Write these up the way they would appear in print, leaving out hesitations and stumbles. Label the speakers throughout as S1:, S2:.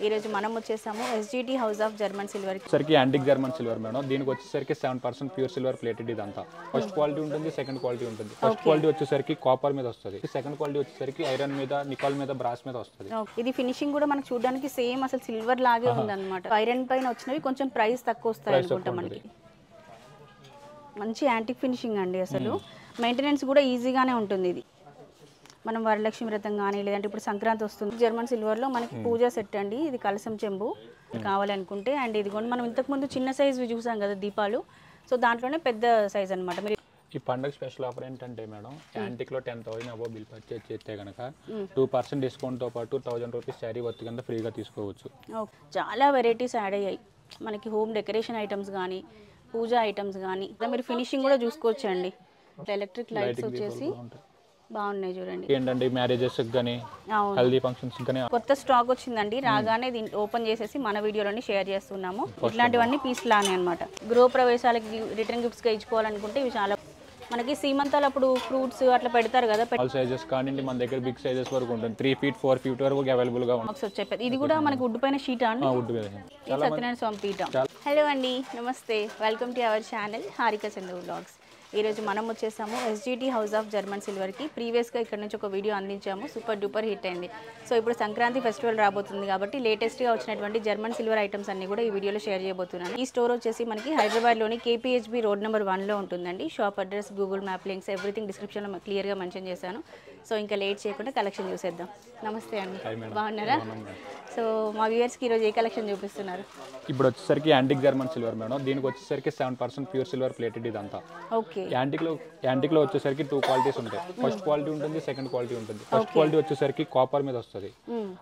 S1: ఈ రోజు మనం వచ్చేసాము SGT house of German silver
S2: సరికి యాంటిక్ జర్మన్ సిల్వర్ మేడం. దీనికి వచ్చేసరికి 7% ప్యూర్ సిల్వర్ ప్లేటెడ్ ఇదంతా. ఫస్ట్ క్వాలిటీ ఉంటుంది, సెకండ్ క్వాలిటీ ఉంటుంది. ఫస్ట్ క్వాలిటీ వచ్చేసరికి కాపర్ మీద వస్తుంది, సెకండ్ క్వాలిటీ వచ్చేసరికి ఐరన్ మీద, నికాల్ మీద, బ్రాస్ మీద వస్తుంది.
S1: ఇది ఫినిషింగ్ కూడా మనకు చూడడానికి సేమ్ అసలు సిల్వర్ లాగే ఉందన్నమాట. ఐరన్ పైన వచ్చినవి కొంచెం ప్రైస్ తక్కువ వస్తాయి అనుకుంటా. మనకి మంచి యాంటిక్ ఫినిషింగ్ అండి. అసలు మెయింటెనెన్స్ కూడా ఈజీగానే ఉంటుంది. ఇది మనం వరలక్ష్మి వ్రతం కానీ లేదంటే ఇప్పుడు సంక్రాంతి వస్తుంది, జర్మన్ సిల్వర్లో మనకి పూజా సెట్ అండి. ఇది కలసం చెంబు కావాలనుకుంటే. అండ్ ఇది కూడా మనం ఇంతకుముందు చిన్న సైజు చూసాం కదా దీపాలు, సో దాంట్లోనే పెద్ద సైజ్ అనమాట. మీరు
S2: ఈ పండుగ స్పెషల్ ఆఫర్ ఏంటంటే మేడం, యాంటిక్లో 10,000 అబో బిల్ పర్చేజ్ చేస్తే కనుక 2% డిస్కౌంట్తో పాటు 1000 రూపీస్ శారీ వర్త్ కింద ఫ్రీగా తీసుకోవచ్చు.
S1: చాలా వెరైటీస్ యాడ్ అయ్యాయి మనకి. హోమ్ డెకరేషన్ ఐటమ్స్ కానీ, పూజా ఐటమ్స్ కానీ, మీరు ఫినిషింగ్ కూడా చూసుకోవచ్చు అండి. ఎలక్ట్రిక్ లైట్స్ వచ్చేసి బాగున్నాయి చూడండి.
S2: ఏంటంటే మ్యారేజెస్ కానీ, హెల్దీ ఫంక్షన్స్ కానీ
S1: కొత్త స్టాక్ వచ్చిందండి. రాగానే దీన్ని ఓపెన్ చేసేసి మన వీడియోలోని షేర్ చేస్తున్నాము. ఇట్లాంటివన్నీ పీస్ లానే అనమాట. గృహ ప్రవేశాలకి రిటర్న్ గిఫ్ట్స్ గా ఇచ్చుకోవాలనుకుంటే ఇవి చాలా. మనకి సీమంతాలు అప్పుడు ఫ్రూట్స్ అట్లా పెడతారు కదా,
S2: ఆల్ సైజెస్ కానీ మన దగ్గర బిగ్ సైజెస్ వరకు ఉంటుంది. 3 feet 4 feet వరకు అవైలబుల్ గా
S1: ఉంటుంది. ఇది కూడా మనకి వుడ్ పైన షీట్ అండి. సత్యనారాయణ స్వామి పీఠం. హలో అండి, నమస్తే, welcome to our channel Harika Chandra vlogs. ఈరోజు మనం వచ్చేసాము ఎస్జిటి హౌస్ ఆఫ్ జర్మన్ సిల్వర్కి. ప్రీవియస్గా ఇక్కడ నుంచి ఒక వీడియో అందించాము, సూపర్ డూపర్ హిట్ అయింది. సో ఇప్పుడు సంక్రాంతి ఫెస్టివల్ రాబోతుంది కాబట్టి లేటెస్ట్గా వచ్చినటువంటి జర్మన్ సిల్వర్ ఐటమ్స్ అన్ని కూడా ఈ వీడియోలో షేర్ చేయబోతున్నాను. ఈ స్టోర్ వచ్చేసి మనకి హైదరాబాద్లోని KPHB రోడ్ నెంబర్ 1లో ఉంటుందండి. Shop address, Google map links everything డిస్క్రిప్షన్లో క్లియర్గా మెన్షన్ చేశాను. సో ఇంకా లేట్ చేయకుండా కలెక్షన్ చూసేద్దాం. నమస్తే అండి, బాగున్నారా? సో మా వ్యూయర్స్కి ఈరోజు ఏ కలెక్షన్ చూపిస్తున్నారు?
S2: ఇప్పుడు వచ్చేసరికి యాంటిక్ జర్మన్ సిల్వర్ మేడం. దీనికి వచ్చేసరికి 7% ప్యూర్ సిల్వర్ ప్లేటెడ్ ఇదంతా.
S1: ఓకే.
S2: యాంటిక్లో వచ్చేసరికి 2 క్వాలిటీస్ ఉంటాయి. ఫస్ట్ క్వాలిటీ ఉంటుంది, సెకండ్ క్వాలిటీ ఉంటుంది. ఫస్ట్ క్వాలిటీ వచ్చేసరికి కాపర్ మీద వస్తుంది.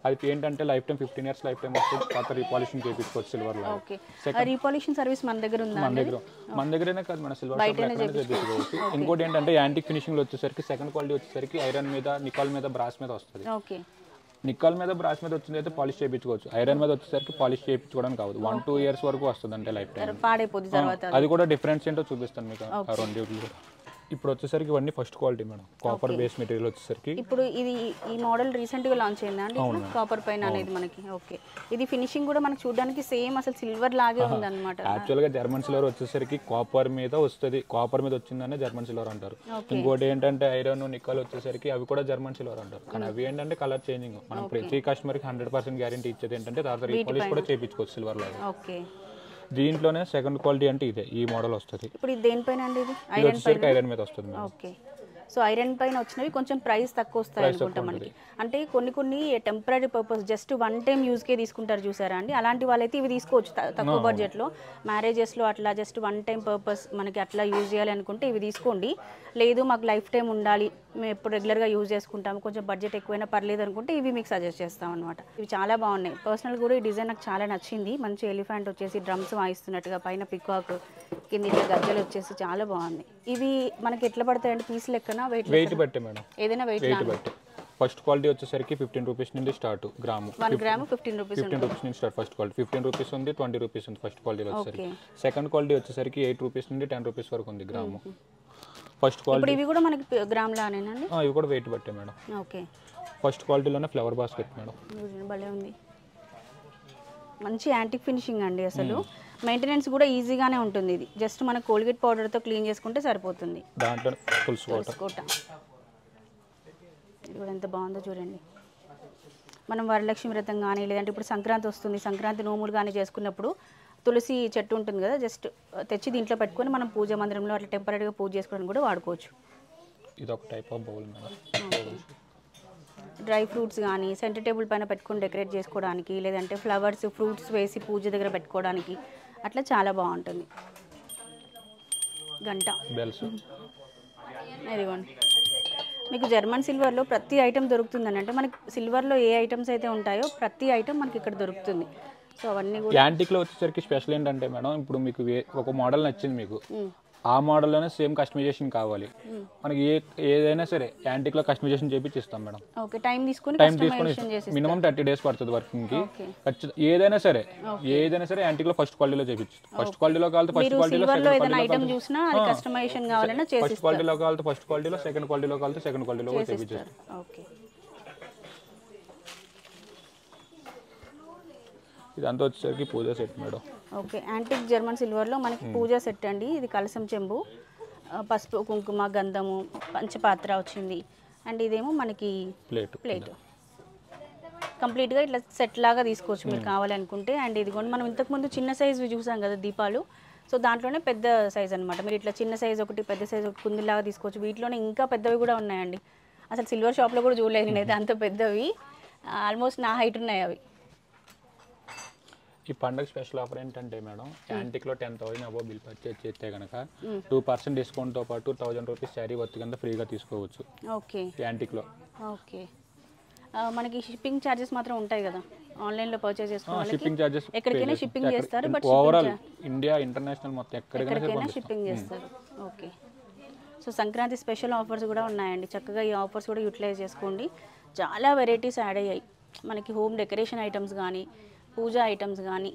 S2: అది ఏంటంటే life time 15 years life time వస్తుంది. తర్వాత రీపాలిషింగ్ చేయించుకోవచ్చు సిల్వర్ లో.
S1: రీపాలిషింగ్ సర్వీస్ మన దగ్గర ఉందా?
S2: మన దగ్గరనే కాదు, మన సిల్వర్ చేయించుకోవచ్చు. ఇంకోటి ఏంటంటే యాంటిక్ ఫినిషింగ్ లో వచ్చేసరికి సెకండ్ క్వాలిటీ వచ్చేసరికి ఐరన్ మీద, నికాల్ మీద, బ్రాస్ మీద వస్తుంది. నికాల్ మీద, బ్రాస్ మీద వచ్చింది అయితే పాలిష్ చేయించుకోవచ్చు. ఐరన్ మీద వచ్చేసరికి పాలిష్ చేయించుకోవడానికి కాదు. 1-2 years వరకు వస్తుంది అంటే లైఫ్ టైం. అది కూడా డిఫరెన్స్ ఏంటో చూపిస్తాను మీకు ఆ రెండు. ఇప్పుడు వచ్చేసరికి ఇవన్నీ first quality madam. Copper base material వచ్చేసరికి
S1: ఇప్పుడు ఇది ఈ మోడల్ రీసెంట్ గా లాంచ్ అయిందా అండి? కాపర్ పైన అనేది మనకి. ఓకే. ఇది ఫినిషింగ్ కూడా మనకు చూడడానికి సేమ్ అసలు సిల్వర్ లాగే ఉంది అన్నమాట.
S2: యాక్చువల్ గా జర్మన్ సిల్వర్ వచ్చేసరికి కాపర్ మీద వస్తుంది. కాపర్ మీద వచ్చిందనే జర్మన్ సిల్వర్ అంటారు. ఇంకోటి ఏంటంటే ఐరన్, నికాల్ వచ్చేసరికి అవి కూడా జర్మన్ సిల్వర్ అంటారు. కానీ అవి ఏంటంటే కలర్ చేంజింగ్. మనం ప్రతి కస్టమర్ కి 100% గ్యారెంటీ ఇచ్చేది ఏంటంటే తర్వాత రీపాలిష్ కూడా చేయించుకోవచ్చు సిల్వర్ లాగా.
S1: ఓకే.
S2: దీంట్లోనే సెకండ్ క్వాలిటీ అంటే ఇదే, ఈ మోడల్ వస్తుంది.
S1: ఇప్పుడు ఇది దేనిపైన అండి? ఇది
S2: ఐరన్ మీద వస్తుంది.
S1: ఓకే. సో ఐరన్ పైన వచ్చినవి కొంచెం ప్రైస్ తక్కువ వస్తాయి అనుకుంటా మనకి. అంటే కొన్ని టెంపరీ పర్పస్ జస్ట్ 1 time యూజ్కే తీసుకుంటారు చూసారా అండి, అలాంటి వాళ్ళైతే ఇవి తీసుకోవచ్చు తక్కువ బడ్జెట్లో. మ్యారేజెస్లో అట్లా జస్ట్ 1 time పర్పస్ మనకి అట్లా యూజ్ చేయాలి అనుకుంటే ఇవి తీసుకోండి. లేదు మాకు లైఫ్ టైం ఉండాలి, మేము ఎప్పుడు రెగ్యులర్గా యూజ్ చేసుకుంటాము, కొంచెం బడ్జెట్ ఎక్కువైనా పర్లేదు అనుకుంటే ఇవి మీకు సజెస్ట్ చేస్తాం అనమాట. ఇవి చాలా బాగున్నాయి. పర్సనల్ కూడా ఈ డిజైన్ నాకు చాలా నచ్చింది. మంచి ఎలిఫెంట్ వచ్చేసి డ్రమ్స్ వాయిస్తున్నట్టుగా, పైన పికాక్, కింద ఇట్లా గజ్జలు వచ్చేసి చాలా బాగుంది. ఇవి మనకి ఎట్లా పడతాయండి? పీస్ లెక్కన
S2: వెయిట్ బట్టి మేడం,
S1: ఏదైనా వెయిట్
S2: బట్టి. ఫస్ట్ క్వాలిటీ వచ్చేసరికి 15 రూపీస్ నుండి స్టార్ట్. గ్రాము
S1: 1 గ్రాము 15 రూపీస్
S2: నుంచి స్టార్ట్. ఫస్ట్ క్వాలిటీ 15 రూపీస్ ఉంది, 20 రూపీస్ ఉంది ఫస్ట్ క్వాలిటీలో వచ్చేసరికి. సెకండ్ క్వాలిటీ వచ్చేసరికి 8 రూపీస్ నుండి 10 రూపీస్ వరకు ఉంది గ్రాము. ఫస్ట్ క్వాలిటీ
S1: ఇవి కూడా మనకి గ్రామ్ లానేనండి?
S2: ఇవి కూడా వెయిట్ బట్టే మేడం.
S1: ఓకే.
S2: ఫస్ట్ క్వాలిటీలోనే ఫ్లవర్ బాస్కెట్ మేడం.
S1: భలే ఉంది. మంచి యాంటిక్ ఫినిషింగ్ అండి. అసలు మెయింటెనెన్స్ కూడా ఈజీగానే ఉంటుంది. ఇది జస్ట్ మన కోల్గేట్ పౌడర్తో క్లీన్ చేసుకుంటే సరిపోతుంది.
S2: దాంట్లో పులుసు
S1: కోట. ఇది కూడా ఎంత బాగుందో చూడండి. మనం వరలక్ష్మి వ్రతం కానీ లేదంటే ఇప్పుడు సంక్రాంతి వస్తుంది, సంక్రాంతి నోములు కానీ చేసుకున్నప్పుడు తులసి చెట్టు ఉంటుంది కదా, జస్ట్ తెచ్చి దీంట్లో పెట్టుకొని మనం పూజ మందిరంలో అట్లా టెంపరీగా పూజ చేసుకోవడానికి కూడా వాడుకోవచ్చు.
S2: ఇది ఒక type of bowl madam.
S1: Dry fruits కానీ సెంటర్ టేబుల్ పైన పెట్టుకొని డెకరేట్ చేసుకోవడానికి, లేదంటే ఫ్లవర్స్, ఫ్రూట్స్ వేసి పూజ దగ్గర పెట్టుకోవడానికి అట్లా చాలా బాగుంటుంది. గంట
S2: బెల్స్.
S1: ఇదిగోండి, మీకు జర్మన్ సిల్వర్లో ప్రతి ఐటెం దొరుకుతుందని. అంటే మనకి సిల్వర్లో ఏ ఐటమ్స్ అయితే ఉంటాయో ప్రతి ఐటెం మనకి ఇక్కడ దొరుకుతుంది. సో అవన్నీ కూడా
S2: యాంటిక్లో వచ్చేసరికి స్పెషల్ ఏంటంటే మేడం, ఇప్పుడు మీకు ఒక మోడల్ నచ్చింది, మీకు ఆ మోడల్లోనే సేమ్ కస్టమైజేషన్ కావాలి. మనకి ఏదైనా సరే యాంటిక్లో కస్టమైజేషన్ చేపించి ఇస్తాం మేడం.
S1: టైం తీసుకొని
S2: మినిమం 30 days పడుతుంది వర్కింగ్ కి. ఏదైనా సరే యాంటిక్లో ఫస్ట్ క్వాలిటీలో చేపించు. ఫస్ట్ క్వాలిటీలో కావాలి ఫస్ట్ క్వాలిటీలో,
S1: ఫస్ట్
S2: క్వాలిటీలో కావాలి ఫస్ట్ క్వాలిటీలో, సెకండ్ క్వాలిటీలో కావాలి సెకండ్ క్వాలిటీలో చేపించేస్తాం. ఇదంతా వచ్చేసరికి puja set madam.
S1: Okay, antique German సిల్వర్లో మనకి పూజా సెట్ అండి. ఇది కలసం చెంబు, పసుపు కుంకుమ గంధము పంచపాత్ర వచ్చింది. అండ్ ఇదేమో మనకి ప్లేట్ కంప్లీట్గా ఇట్లా సెట్ లాగా తీసుకోవచ్చు మీరు కావాలనుకుంటే. అండ్ ఇదిగోండి మనం ఇంతకుముందు చిన్న సైజు చూసాం కదా దీపాలు, సో దాంట్లోనే పెద్ద సైజ్ అనమాట. మీరు ఇట్లా చిన్న సైజు ఒకటి పెద్ద సైజు ఒకటి కుందిలాగా తీసుకోవచ్చు. వీటిలోనే ఇంకా పెద్దవి కూడా ఉన్నాయండి. అసలు సిల్వర్ షాప్లో కూడా చూడలేదు నేనైతే అంత పెద్దవి. ఆల్మోస్ట్ నా హైట్ ఉన్నాయి అవి.
S2: ఈ పండుగ స్పెషల్ ఆఫర్ ఏంటంటే మేడం, యాంటిక్లో 10,000 అబోవ్ బిల్ పర్చేజ్ చేస్తే కనుక 2% డిస్కౌంట్తో పాటు 1,000 రూపీస్ శారీ వర్త్ కింద ఫ్రీగా తీసుకోవచ్చు.
S1: ఓకే,
S2: యాంటిక్లో.
S1: ఓకే, మనకి షిప్పింగ్ ఛార్జెస్ మాత్రం ఉంటాయి కదా ఆన్లైన్లో పర్చేజ్ చేసుకోవాలి.
S2: షిప్పింగ్ ఛార్జెస్
S1: ఎక్కడికైనా షిప్పింగ్ చేస్తారు, బట్
S2: ఓవరాల్ ఇండియా ఇంటర్నేషనల్ మొత్తం
S1: ఎక్కడికైనా షిప్పింగ్ చేస్తారు. Okay, so Sankranti special offers కూడా ఉన్నాయండి. చక్కగా ఈ ఆఫర్స్ కూడా యూటిలైజ్ చేసుకోండి. చాలా వెరైటీస్ యాడ్ అయ్యాయి మనకి. హోమ్ డెకరేషన్ ఐటమ్స్ కానీ, పూజా ఐటమ్స్ కానీ,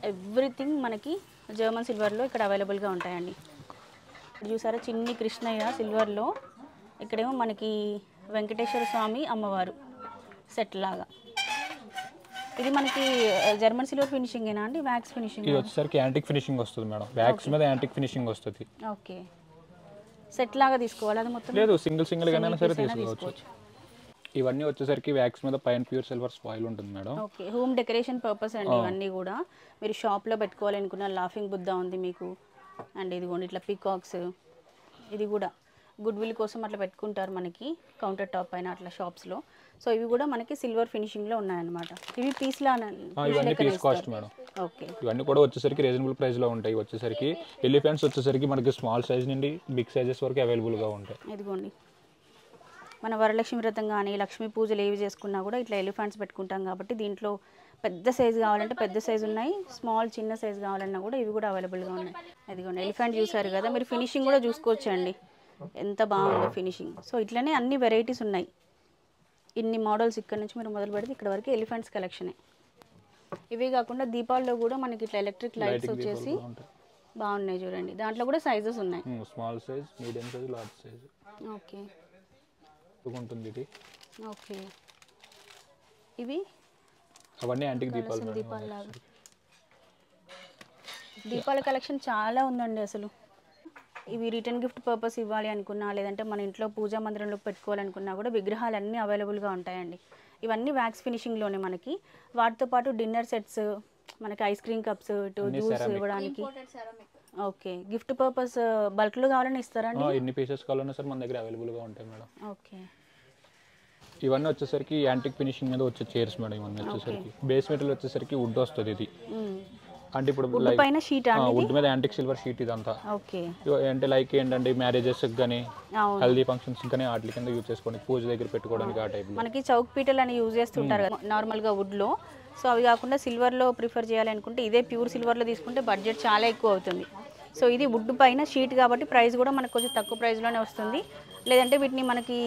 S1: ఎవ్రీథింగ్ మనకి జర్మన్ సిల్వర్లో ఇక్కడ అవైలబుల్గా ఉంటాయండి. చూసారా చిన్ని కృష్ణయ్య సిల్వర్లో, ఇక్కడేమో మనకి వెంకటేశ్వర స్వామి అమ్మవారు సెట్ లాగా. ఇది మనకి జర్మన్ సిల్వర్ ఫినిషింగ్ ఏనా అండి, వ్యాక్స్ ఫినిషింగ్?
S2: ఇది వచ్చేసరికి యాంటిక్ ఫినిషింగ్ వస్తుంది మేడం, వ్యాక్స్ మీద యాంటిక్ ఫినిషింగ్ వస్తుంది.
S1: ఓకే, సెట్ లాగా తీసుకోవాలి అది మొత్తం?
S2: లేదు, సింగిల్ గానే సరే తీసుకోవచ్చు. ఇవన్నీ వచ్చేసరికి వ్యాక్స్ మీద పైన ప్యూర్ సిల్వర్ ఫాయిల్ ఉంటుంది madam.
S1: Okay, home decoration purpose అండి ఇవన్నీ కూడా. మీరు షాప్లో పెట్టుకోవాలనుకున్న లాఫింగ్ బుద్ధ ఉంది మీకు. అండ్ ఇదిగోండి ఇట్లా పీకాక్స్, ఇది కూడా గుడ్ విల్ కోసం అట్లా పెట్టుకుంటారు మనకి కౌంటర్ టాప్ పైన అట్లా షాప్స్లో. సో ఇవి కూడా మనకి సిల్వర్ ఫినిషింగ్లో ఉన్నాయన్నమాట. ఇవి పీస్లా?
S2: ఇవన్నీ పీస్ కాస్ట్ మేడం.
S1: ఓకే,
S2: ఇవన్నీ కూడా వచ్చేసరికి రీజనబుల్ ప్రైస్లో ఉంటాయి. వచ్చేసరికి ఎలిఫెంట్స్ వచ్చేసరికి మనకి స్మాల్ సైజ్ నుండి బిగ్ సైజెస్ వరకు అవైలబుల్గా ఉంటాయి.
S1: ఇదిగోండి మన వరలక్ష్మి వ్రతం కానీ లక్ష్మీ పూజలు ఏవి చేసుకున్నా కూడా ఇట్లా ఎలిఫెంట్స్ పెట్టుకుంటాం కాబట్టి దీంట్లో పెద్ద సైజు కావాలంటే పెద్ద సైజు ఉన్నాయి, స్మాల్ చిన్న సైజు కావాలన్నా కూడా ఇవి కూడా అవైలబుల్గా ఉన్నాయి. ఇదిగోండి ఎలిఫెంట్ చూసారు కదా, మీరు ఫినిషింగ్ కూడా చూసుకోవచ్చు అండి ఎంత బాగుందో ఫినిషింగ్. సో ఇట్లనే అన్ని వెరైటీస్ ఉన్నాయి, ఇన్ని మోడల్స్. ఇక్కడ నుంచి మీరు మొదలు పెడితే ఇక్కడ వరకు ఎలిఫెంట్స్ కలెక్షనే. ఇవే కాకుండా దీపాల్లో కూడా మనకి ఇట్లా ఎలక్ట్రిక్ లైట్స్ వచ్చేసి బాగున్నాయి చూడండి. దాంట్లో కూడా సైజెస్ ఉన్నాయి,
S2: small size, medium size, large size.
S1: Okay
S2: ఉంటుంది ఇది.
S1: ఓకే, ఇవి
S2: అవన్నీ యాంటిక్ దీపాలు.
S1: దీపాల కలెక్షన్ చాలా ఉందండి అసలు. ఇవి రిటర్న్ గిఫ్ట్ పర్పస్ ఇవ్వాలి అనుకున్నా, లేదంటే మన ఇంట్లో పూజా మందిరంలో పెట్టుకోవాలనుకున్నా కూడా విగ్రహాలు అన్నీ అవైలబుల్గా ఉంటాయండి. ఇవన్నీ వ్యాక్స్ ఫినిషింగ్లోనే మనకి. వాటితో పాటు డిన్నర్ సెట్స్, మనకి ఐస్ క్రీమ్ కప్స్, జ్యూస్ ఇవ్వడానికి. ఓకే, గిఫ్ట్ పర్పస్ బల్క్లో కావాలని ఇస్తారండి?
S2: ఎన్ని పీసెస్ కావాలన్నా సార్ మన దగ్గర అవైలబుల్గా ఉంటాయి మేడం.
S1: ఓకే,
S2: ఇవన్నీ వచ్చేసరికి యాంటిక్ ఫినిషింగ్ మీద వచ్చే చైర్స్ మేడం. ఇవన్నీ వచ్చేసరికి బేస్ మెటీరియల్ వచ్చేసరికి వుడ్ వస్తుంది. ఇది అంటే ఇప్పుడు
S1: పైన షీట్
S2: వుడ్ మీద యాంటిక్ సిల్వర్ షీట్ ఇదంతా.
S1: ఓకే,
S2: అంటే లైక్ ఏంటంటే మ్యారేజెస్ కానీ హెల్దీ ఫంక్షన్స్ కానీ వాటి కింద యూజ్ చేసుకోవడానికి, పూజ దగ్గర పెట్టుకోవడానికి ఆ టైప్.
S1: మనకి చౌక్ పీటలు అని యూజ్ చేస్తుంటారు కదా నార్మల్గా వుడ్లో. సో అవి కాకుండా సిల్వర్లో ప్రిఫర్ చేయాలనుకుంటే ఇదే ప్యూర్ సిల్వర్లో తీసుకుంటే బడ్జెట్ చాలా ఎక్కువ అవుతుంది. సో ఇది వుడ్ పైన షీట్ కాబట్టి ప్రైస్ కూడా మనకు కొంచెం తక్కువ ప్రైస్లోనే వస్తుంది. లేదంటే వీటిని మనకి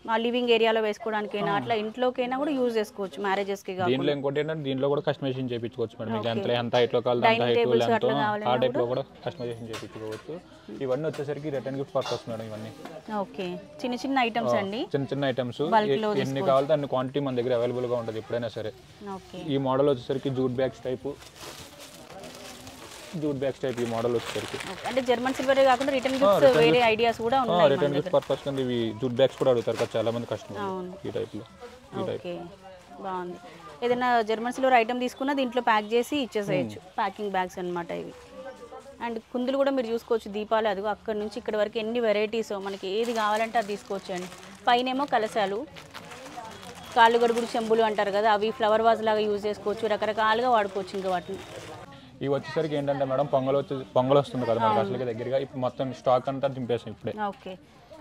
S1: మా లివింగ్ ఏరియాలో వేసుకోవడానికైనా అట్లా ఇంట్లోకైనా కూడా యూజ్ చేసుకోవచ్చు మ్యారేజెస్కి.
S2: దీంట్లో ఇంకోటి ఏంటంటే దీంట్లో కూడా కస్టమైజేషన్ చేయించుకోవచ్చు మేడం. మీకు ఎంత హైట్లో కావాలి అంత హైట్ ఆ టైప్లో కూడా కస్టమైజేషన్ చేయించుకోవచ్చు. ఇవన్నీ వచ్చేసరికి రిటర్న్ గిఫ్ట్ పర్పస్ మేడం ఇవన్నీ.
S1: ఓకే, చిన్న చిన్న ఐటమ్స్ అండి,
S2: చిన్న ఐటమ్స్. ఎన్ని కావాలంటే అన్ని క్వాంటిటీ మన దగ్గర అవైలబుల్గా ఉంటుంది ఎప్పుడైనా సరే.
S1: ఈ
S2: మోడల్ వచ్చేసరికి జూట్ బ్యాగ్స్ టైప్ ఈ మోడల్ వచ్చేసరికి.
S1: అంటే జర్మన్ సిల్వర్ కాకుండా రిటర్న్ గిఫ్ట్స్ వేరే ఐడియాస్ కూడా ఉన్నాయి.
S2: రిటర్న్ గిఫ్ట్ పర్పస్ కింద ఇవి జూట్ బ్యాగ్స్ కూడా అడుగుతారు కదా చాలా మంది కస్టమర్ ఈ టైప్లో.
S1: ఓకే, బాగుంది. ఏదైనా జర్మన్ సిల్వర్ ఐటమ్ తీసుకున్నా దీంట్లో ప్యాక్ చేసి ఇచ్చేసేయచ్చు, ప్యాకింగ్ బ్యాగ్స్ అనమాట ఇవి. అండ్ కుందులు కూడా మీరు చూసుకోవచ్చు దీపాలు. అదిగో అక్కడ నుంచి ఇక్కడ వరకు ఎన్ని వెరైటీస్, మనకి ఏది కావాలంటే అది తీసుకోవచ్చు అండి. పైనేమో కలశాలు, కాళ్ళు గడుగుడు చెంబులు అంటారు కదా, అవి ఫ్లవర్ వాజ్ లాగా యూజ్ చేసుకోవచ్చు, రకరకాలుగా వాడుకోవచ్చు. ఇంకా వాటిని
S2: ఇవి వచ్చేసరికి ఏంటంటే మేడం పొంగల్ వస్తుంది కదా మనకి అసలు దగ్గరగా. ఇప్పుడు మొత్తం స్టాక్ అంతా దింపేసాం ఇప్పుడే.
S1: ఓకే,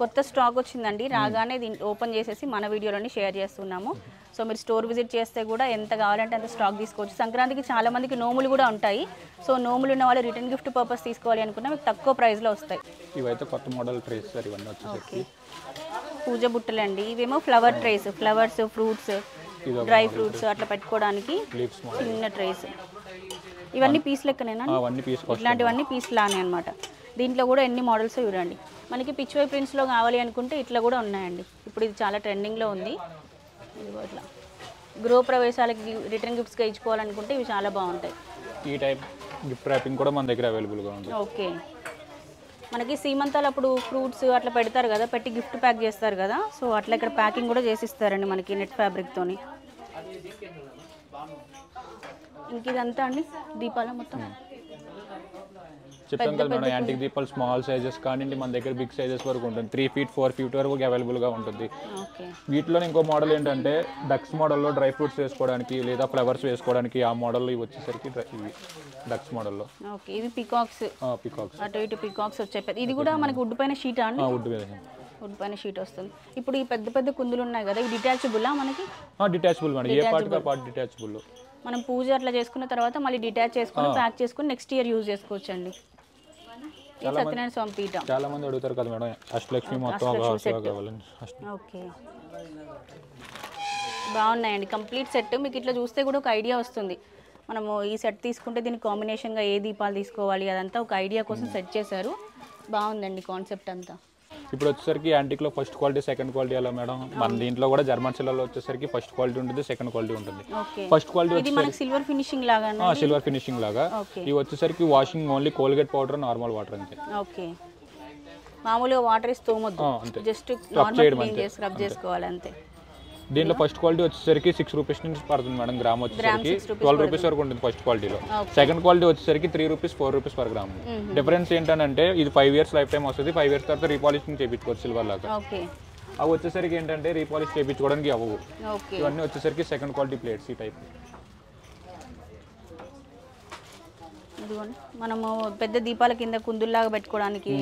S1: కొత్త స్టాక్ వచ్చిందండి, రాగానే దీన్ని ఓపెన్ చేసేసి మన వీడియోలోని షేర్ చేస్తున్నాము. సో మీరు స్టోర్ విజిట్ చేస్తే కూడా ఎంత కావాలంటే అంత స్టాక్ తీసుకోవచ్చు. సంక్రాంతికి చాలా మందికి నోములు కూడా ఉంటాయి. సో నోములు ఉన్న వాళ్ళు రిటర్న్ గిఫ్ట్ పర్పస్ తీసుకోవాలి అనుకున్నా మీకు తక్కువ ప్రైస్లో వస్తాయి.
S2: ఇవైతే కొత్త మోడల్ ట్రేస్ సార్ ఇవన్నీ వచ్చేసరికి.
S1: పూజ బుట్టలు అండి, ఇవేమో flower trace, flowers, fruits, dry fruits అట్లా పెట్టుకోవడానికి చిన్న ట్రేస్. ఇవన్నీ పీస్ లెక్కనేనా? ఇట్లాంటివన్నీ పీస్ లానే అనమాట. దీంట్లో కూడా ఎన్ని మోడల్స్ చూడండి. మనకి పిచ్వై ప్రింట్స్లో కావాలి అనుకుంటే ఇట్లా కూడా ఉన్నాయండి. ఇప్పుడు ఇది చాలా ట్రెండింగ్లో ఉంది. ఇదిగో ఇట్లా గృహప్రవేశాలకి రిటర్న్ గిఫ్ట్స్గా ఇచ్చుకోవాలనుకుంటే ఇవి చాలా బాగుంటాయి.
S2: ఈ టైప్ గిఫ్ట్ ర్యాపింగ్ కూడా మన దగ్గర అవైలబుల్గా ఉంది.
S1: ఓకే, మనకి సీమంతాలు అప్పుడు ఫ్రూట్స్ అట్లా పెడతారు కదా, పెట్టి గిఫ్ట్ ప్యాక్ చేస్తారు కదా, సో అట్లా ఇక్కడ ప్యాకింగ్ కూడా చేసిస్తారండి మనకి నెట్ ఫ్యాబ్రిక్తోని. ఇంక ఇదంతా అండి దీపాల మొత్తం
S2: చెప్పాం కదా మేడం, యాంటిక్ దీపాలు స్మాల్ సైజెస్ కానీ మన దగ్గర బిగ్ సైజెస్ వరకు ఉంటుంది. 3 feet 4 feet వరకు అవైలబుల్గా ఉంటుంది. వీటిలో ఇంకో మోడల్ ఏంటంటే డక్స్ మోడల్లో డ్రై ఫ్రూట్స్ వేసుకోవడానికి లేదా ఫ్లవర్స్ వేసుకోవడానికి ఆ మోడల్లో ఇవి వచ్చేసరికి ఇవి డక్స్ మోడల్లో.
S1: ఓకే, ఇవి పికాక్స్ అటు ఇటు పికాక్స్ వచ్చాయి. ఇది కూడా మనకి వుడ్ పైన షీట్ అండి? వుడ్ పైన షీట్ వస్తుంది. ఇప్పుడు ఈ పెద్ద పెద్ద కుందులు ఉన్నాయి కదా, ఇవి డిటాచబుల్లా మనకి?
S2: డిటాచబుల్ మేడం, ఏ పార్ట్ కా పార్ట్ డిటాచబుల్.
S1: మనం పూజ అట్లా చేసుకున్న తర్వాత మళ్ళీ డిటాచ్ చేసుకుని ప్యాక్ చేసుకుని నెక్స్ట్ ఇయర్ యూజ్ చేసుకోవచ్చు అండి. సత్యనారాయణ స్వామి పీఠం
S2: చాలా మంది అడుగుతారు కదా మేడం, అష్టలక్ష్మి మొత్తం కావాలని.
S1: ఓకే, బాగున్నాయండి కంప్లీట్ సెట్. మీకు ఇట్లా చూస్తే కూడా ఒక ఐడియా వస్తుంది. మనము ఈ సెట్ తీసుకుంటే దీనికి కాంబినేషన్గా ఏ దీపాలు తీసుకోవాలి అదంతా ఒక ఐడియా కోసం సెట్ చేశారు. బాగుందండి కాన్సెప్ట్ అంతా.
S2: ఇప్పుడు వచ్చేసరికి యాంటిక్లో ఫస్ట్ క్వాలిటీ సెకండ్ క్వాలిటీ అలా మేడం. మన దీంట్లో కూడా జర్మన్ సిల్వర్లో వచ్చేసరికి ఫస్ట్ క్వాలిటీ ఉంటుంది, సెకండ్ క్వాలిటీ ఉంటుంది. ఫస్ట్ క్వాలిటీ వచ్చేసరికి
S1: సిల్వర్ ఫినిషింగ్ లాగా,
S2: సిల్వర్ ఫినిషింగ్ లాగా. ఇవి వచ్చేసరికి washing only Colgate powder, normal water అంతే.
S1: ఓకే, మామూలుగా వాటర్ ఇస్తూ జస్ట్ నార్మల్ క్లీన్ చేసి రబ్ చేసుకోవాలి అంతే.
S2: దీంట్లో ఫస్ట్ క్వాలిటీ వచ్చేసరికి 6 రూపీస్ నుంచి పడుతుంది మేడం. గ్రామ్ వచ్చేసరికి 12 రూపీస్ వరకు ఉంటుంది ఫస్ట్ క్వాలిటీలో. సెకండ్ క్వాలిటీ వచ్చేసరికి 3 rupees 4 rupees per gram. Difference ఏంటంటే ఇది 5 years లైఫ్ టైం వస్తుంది. 5 years తర్వాత రీపాలిషింగ్ చేయించుకోవచ్చు సిల్వర్ లాగా. అవి వచ్చేసరికి ఏంటంటే రీపాలిష్ చేయించుకోవడానికి అవ్వవు. ఇవన్నీ వచ్చేసరికి సెకండ్ క్వాలిటీ ప్లేట్స్ ఈ టైప్.
S1: ఇదిగోండి, మనము పెద్ద దీపాల కింద కుందుల్లాగా పెట్టుకోవడానికి,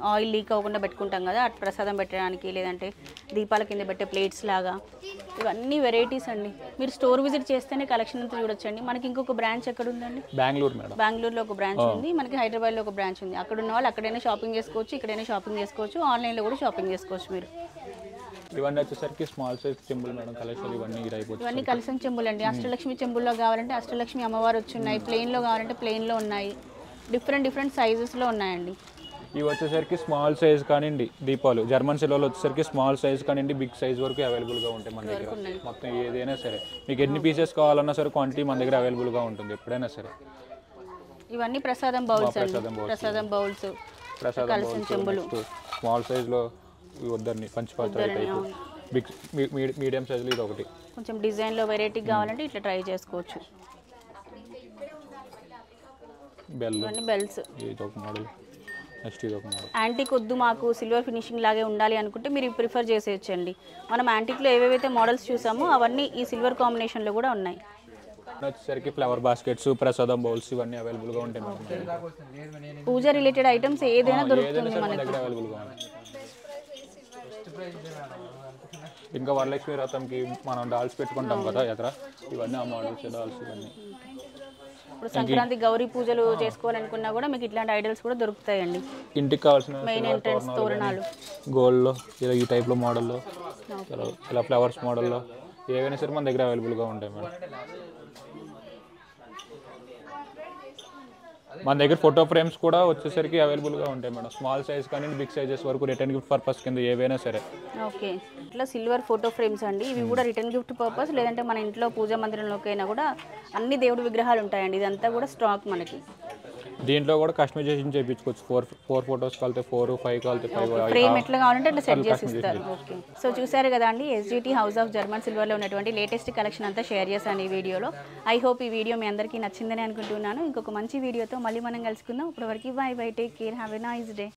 S1: ఆయిల్ లీక్ అవ్వకుండా పెట్టుకుంటాం కదా, అటు ప్రసాదం పెట్టడానికి, లేదంటే దీపాల కింద పెట్టే ప్లేట్స్ లాగా. ఇవన్నీ వెరైటీస్ అండి. మీరు స్టోర్ విజిట్ చేస్తేనే కలెక్షన్ అంతా చూడొచ్చండి. మనకి ఇంకొక బ్రాంచ్ ఎక్కడ ఉందండి? బెంగళూరులో ఒక బ్రాంచ్ ఉంది, మనకి హైదరాబాద్లో ఒక బ్రాంచ్ ఉంది. అక్కడ ఉన్న వాళ్ళు అక్కడైనా షాపింగ్ చేసుకోవచ్చు, ఇక్కడైనా షాపింగ్ చేసుకోవచ్చు, ఆన్లైన్లో కూడా షాపింగ్ చేసుకోవచ్చు మీరు.
S2: ఇవన్నీ వచ్చేసరికి స్మాల్ సైజ్ చెంబులు మేడం కలెక్షన్.
S1: ఇవన్నీ కలిసిన చెంబులు అండి. అష్టలక్ష్మి చెంబుల్లో కావాలంటే అష్టలక్ష్మి అమ్మవారు వచ్చి ఉన్నాయి, ప్లెయిన్లో కావాలంటే ప్లెయిన్లో ఉన్నాయి, డిఫరెంట్ సైజెస్లో ఉన్నాయండి.
S2: ఇవి వచ్చేసరికి స్మాల్ సైజ్ కానివ్వండి దీపాలు, జర్మన్ సిల్వర్లో వచ్చేసరికి స్మాల్ సైజ్ కానివ్వండి బిగ్ సైజ్ వరకు అవైలబుల్గా ఉంటాయి మన దగ్గర. మొత్తం ఏదైనా సరే మీకు ఎన్ని పీసెస్ కావాలన్నా సరే క్వాంటిటీ మన దగ్గర అవైలబుల్గా ఉంటుంది ఎప్పుడైనా సరే.
S1: ఇవన్నీ ప్రసాదం బౌల్స్ అండి. ప్రసాదం బౌల్స్, కలిసిన చెంబులు.
S2: స్మాల్ సైజ్లో వద్దని పంచపాత్ర టైపు, బిగ్ మీడియం సైజులో ఇది ఒకటి.
S1: కొంచెం డిజైన్లో వెరైటీ కావాలంటే ఇట్లా ట్రై చేసుకోవచ్చు. బెల్స్
S2: ఇది ఒక మోడల్, నెక్స్ట్ ఇది ఒక మోడల్.
S1: యాంటిక్ వద్దు మాకు సిల్వర్ ఫినిషింగ్ లాగే ఉండాలి అనుకుంటే మీరు ప్రిఫర్ చేసేయచ్చండి. మనం యాంటిక్లో ఏవేవైతే మోడల్స్ చూసామో అవన్నీ ఈ సిల్వర్ కాంబినేషన్లో కూడా ఉన్నాయి.
S2: వచ్చేసరికి ఫ్లవర్ బాస్కెట్స్, ప్రసాదం బౌల్స్ ఇవన్నీ అవైలబుల్గా ఉంటాయి.
S1: పూజ రిలేటెడ్ ఐటమ్స్ ఏదైనా దొరుకుతుంది మన
S2: దగ్గర అవైలబుల్గా ఉంటాయి. ఇంకా వరలక్ష్మి వ్రతంకి మనం డాల్స్ పెట్టుకుంటాం కదా ఎక్కడ, ఇవన్నీ ఆ మోడల్స్ డాల్స్ ఇవన్నీ.
S1: ఇప్పుడు సంక్రాంతి గౌరీ పూజలు చేసుకోవాలనుకున్నా కూడా మీకు ఇట్లాంటి ఐడల్స్ కూడా దొరుకుతాయండి.
S2: ఇంటికి కావాల్సిన
S1: మెయిన్ ఎంట్రన్స్ తోరణాలు
S2: గోల్డ్లో ఇలా ఈ టైప్లో మోడల్లో, ఇలా ఫ్లవర్స్ మోడల్లో ఏవైనా సరే మన దగ్గర అవైలబుల్గా ఉంటాయి మేడం. మన దగ్గర ఫోటో ఫ్రేమ్స్ కూడా వచ్చేసరికి అవైలబుల్గా ఉంటాయి మేడం. స్మాల్ సైజ్ కానీ బిగ్ సైజెస్ వరకు రిటర్న్ గిఫ్ట్ పర్పస్ కింద ఏవైనా సరే.
S1: ఓకే, ఇట్లా సిల్వర్ ఫోటో ఫ్రేమ్స్ అండి. ఇవి కూడా రిటర్న్ గిఫ్ట్ పర్పస్, లేదంటే మన ఇంట్లో పూజా మందిరంలోకి అయినా కూడా అన్ని దేవుడి విగ్రహాలు ఉంటాయండి. ఇదంతా కూడా స్టాక్ మనకి.
S2: దీంట్లో కూడా కస్టమైజేషన్ చేయించుకోవచ్చు. 4 ఫోటోస్ కలితే 4, 5 కలితే 5.
S1: ఫ్రేమ్ ఎట్లా కావాలంటే అట్లా సెట్ చేసి ఇస్తారు. ఓకే, సో చూసారు కదా అండి, ఎస్జిటి హౌస్ ఆఫ్ జర్మన్ సిల్వర్లో ఉన్నటువంటి లేటెస్ట్ కలెక్షన్ అంతా షేర్ చేశాను ఈ వీడియోలో. ఐ హోప్ ఈ వీడియో మీ అందరికీ నచ్చిందని అనుకుంటున్నాను. ఇంకొక మంచి వీడియోతో మళ్ళీ మనం కలుసుకుందాం. ఇప్పటివరకు by by, take care, have a nice day.